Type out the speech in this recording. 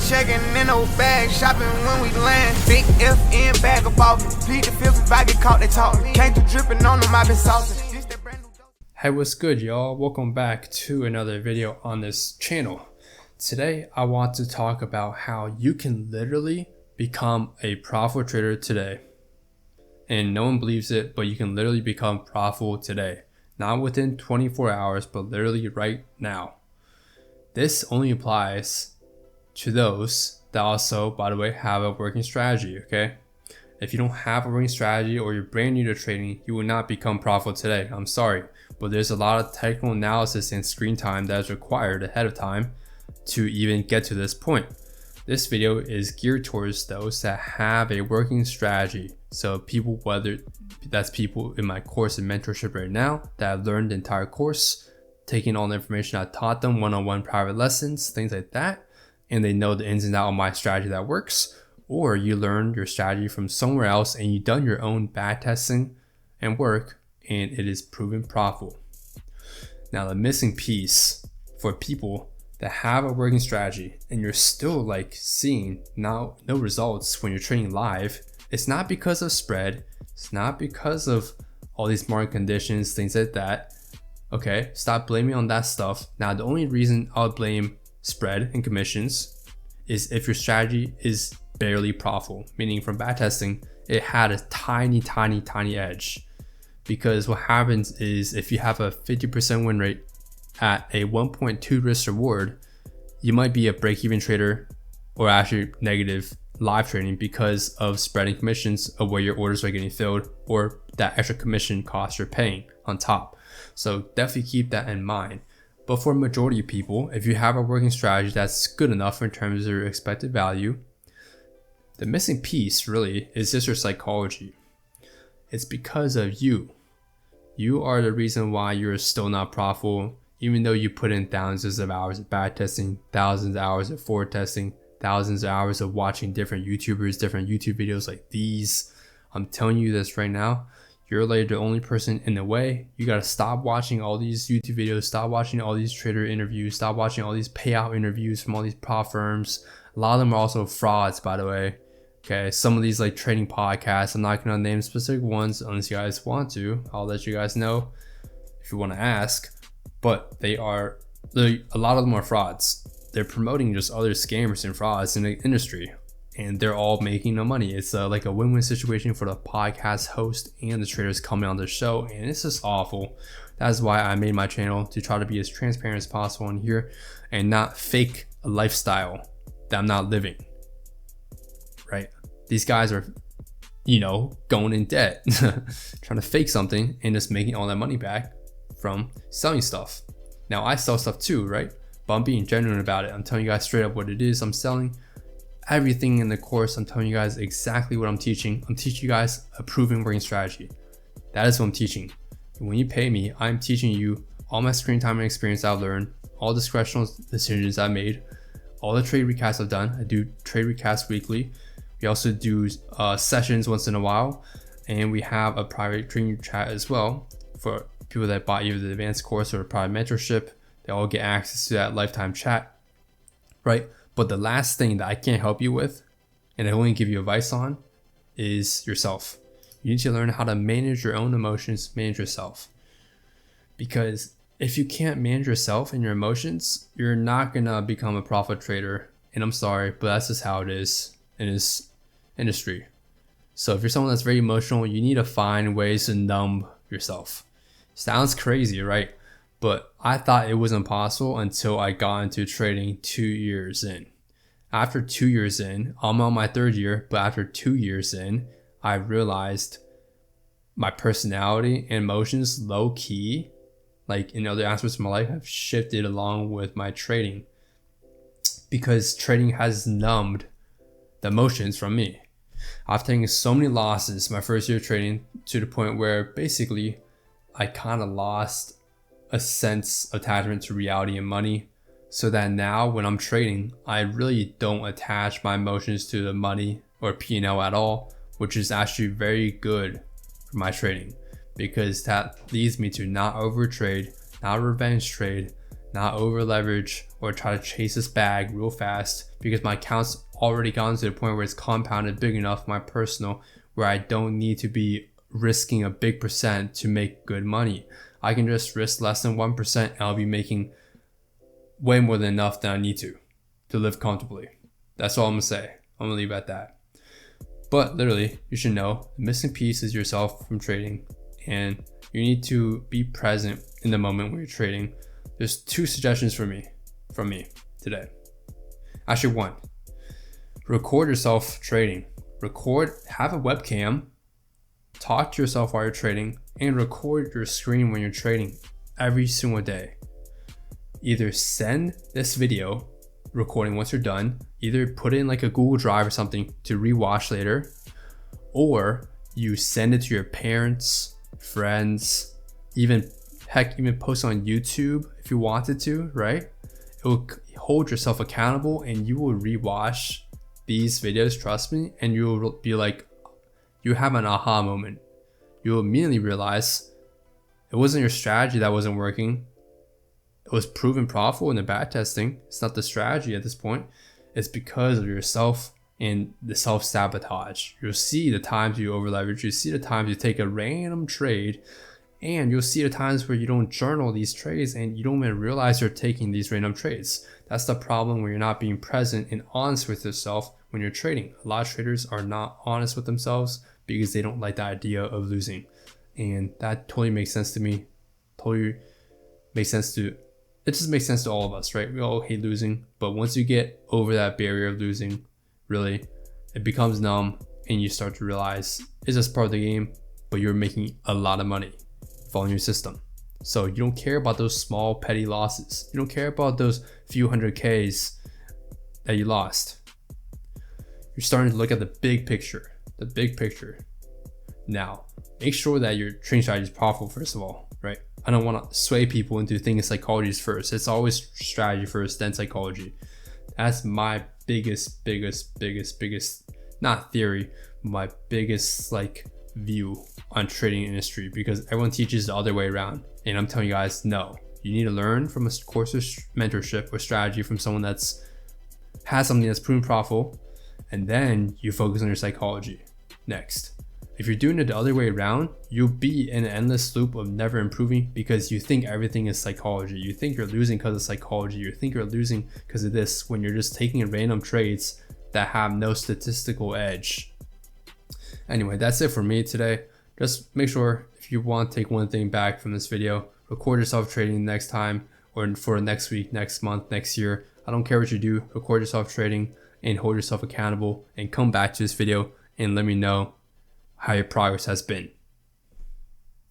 checking in no bag, shopping when we land. Big FN bag of ballin'. Plead the fifth if I get caught, they talk. Came through dripping on them, I been saucing. Hey, what's good, y'all? Welcome back to another video on this channel. Today, I want to talk about how you can literally become a profitable trader today. And no one believes it, but you can literally become profitable today. Not within 24 hours, but literally right now. This only applies to those that also, by the way, have a working strategy, okay? If you don't have a working strategy or you're brand new to trading, you will not become profitable today. I'm sorry, but there's a lot of technical analysis and screen time that is required ahead of time to even get to this point. This video is geared towards those that have a working strategy. So people, whether that's people in my course and mentorship right now that have learned the entire course, taking all the information I taught them, one-on-one private lessons, things like that, and they know the ins and outs of my strategy that works, or you learned your strategy from somewhere else and you've done your own back testing and work and it is proven profitable. Now the missing piece for people that have a working strategy and you're still like seeing no results when you're trading live, it's not because of spread, it's not because of all these market conditions, things like that. Okay, stop blaming on that stuff. Now the only reason I'll blame spread and commissions is if your strategy is barely profitable, meaning from backtesting, it had a tiny edge. Because what happens is if you have a 50% win rate at a 1.2 risk reward, you might be a break-even trader or actually negative live trading because of spreading commissions of where your orders are getting filled or that extra commission cost you're paying on top. So definitely keep that in mind. But for majority of people, if you have a working strategy that's good enough in terms of your expected value, the missing piece really is just your psychology. It's because of you. You are the reason why you're still not profitable, even though you put in thousands of hours of back testing, thousands of hours of forward testing, thousands of hours of watching different YouTubers, different YouTube videos like these. I'm telling you this right now. You're like the only person in the way. You gotta stop watching all these YouTube videos, stop watching all these trader interviews, stop watching all these payout interviews from all these prop firms. A lot of them are also frauds, by the way. Okay, some of these like trading podcasts, I'm not gonna name specific ones unless you guys want to. I'll let you guys know if you wanna ask. But a lot of them are frauds. They're promoting just other scammers and frauds in the industry. And they're all making no money. It's like a win-win situation for the podcast host and the traders coming on the show, and it's just awful. That's why I made my channel, to try to be as transparent as possible in here and not fake a lifestyle that I'm not living, right? These guys are, going in debt, trying to fake something and just making all that money back from selling stuff. Now I sell stuff too, right? But I'm being genuine about it. I'm telling you guys straight up what it is I'm selling. Everything in the course, I'm telling you guys exactly what I'm teaching. I'm teaching you guys a proven working strategy. That is what I'm teaching. When you pay me, I'm teaching you all my screen time and experience I've learned, all discretional decisions I made, all the trade recasts I've done. I do trade recasts weekly. We also do sessions once in a while, and we have a private trading chat as well for people that bought either the advanced course or a private mentorship. They all get access to that lifetime chat, right? But the last thing that I can't help you with, and I only give you advice on, is yourself. You need to learn how to manage your own emotions, manage yourself. Because if you can't manage yourself and your emotions, you're not gonna become a profit trader. And I'm sorry, but that's just how it is in this industry. So if you're someone that's very emotional, you need to find ways to numb yourself. Sounds crazy, right? But I thought it was impossible until I got into trading 2 years in. After 2 years in, I'm on my third year, but after 2 years in, I realized my personality and emotions low key, like in other aspects of my life, have shifted along with my trading. Because trading has numbed the emotions from me. I've taken so many losses my first year of trading to the point where basically I kind of lost a sense of attachment to reality and money, so that now when I'm trading, I really don't attach my emotions to the money or P&L at all, which is actually very good for my trading, because that leads me to not overtrade, not revenge trade, not over leverage, or try to chase this bag real fast because my account's already gotten to the point where it's compounded big enough, my personal, where I don't need to be risking a big percent to make good money. I can just risk less than 1% and I'll be making way more than enough than I need to live comfortably. That's all I'm gonna say. I'm gonna leave it at that. But literally, you should know the missing piece is yourself from trading, and you need to be present in the moment when you're trading. There's 2 suggestions from me today. Actually, 1. Record yourself trading. Have a webcam, talk to yourself while you're trading, and record your screen when you're trading every single day. Either send this video recording once you're done, either put it in like a Google Drive or something to rewatch later, or you send it to your parents, friends, even post on YouTube if you wanted to, right? It will hold yourself accountable and you will rewatch these videos, trust me, and you will be like, you have an aha moment. You'll immediately realize it wasn't your strategy that wasn't working. It was proven profitable in the back testing. It's not the strategy at this point. It's because of yourself and the self-sabotage. You'll see the times you over leverage. You see the times you take a random trade, and you'll see the times where you don't journal these trades and you don't even realize you're taking these random trades. That's the problem when you're not being present and honest with yourself when you're trading. A lot of traders are not honest with themselves because they don't like the idea of losing. And that totally makes sense to me. It just makes sense to all of us, right? We all hate losing, but once you get over that barrier of losing, really, it becomes numb and you start to realize it's just part of the game, but you're making a lot of money following your system. So you don't care about those small petty losses. You don't care about those few 100Ks that you lost. You're starting to look at the big picture. Now, make sure that your trading strategy is profitable first of all, right? I don't want to sway people into thinking psychology is first. It's always strategy first, then psychology. That's my biggest, not theory, my biggest view on trading industry, because everyone teaches the other way around. And I'm telling you guys, no, you need to learn from a course of mentorship or strategy from someone has something that's proven profitable, and then you focus on your psychology next. If you're doing it the other way around, you'll be in an endless loop of never improving because you think everything is psychology. You think you're losing because of psychology. You think you're losing because of this, when you're just taking random trades that have no statistical edge. Anyway, that's it for me today. Just make sure, if you want to take one thing back from this video, record yourself trading next time, or for next week, next month, next year. I don't care what you do, record yourself trading and hold yourself accountable, and come back to this video and let me know how your progress has been.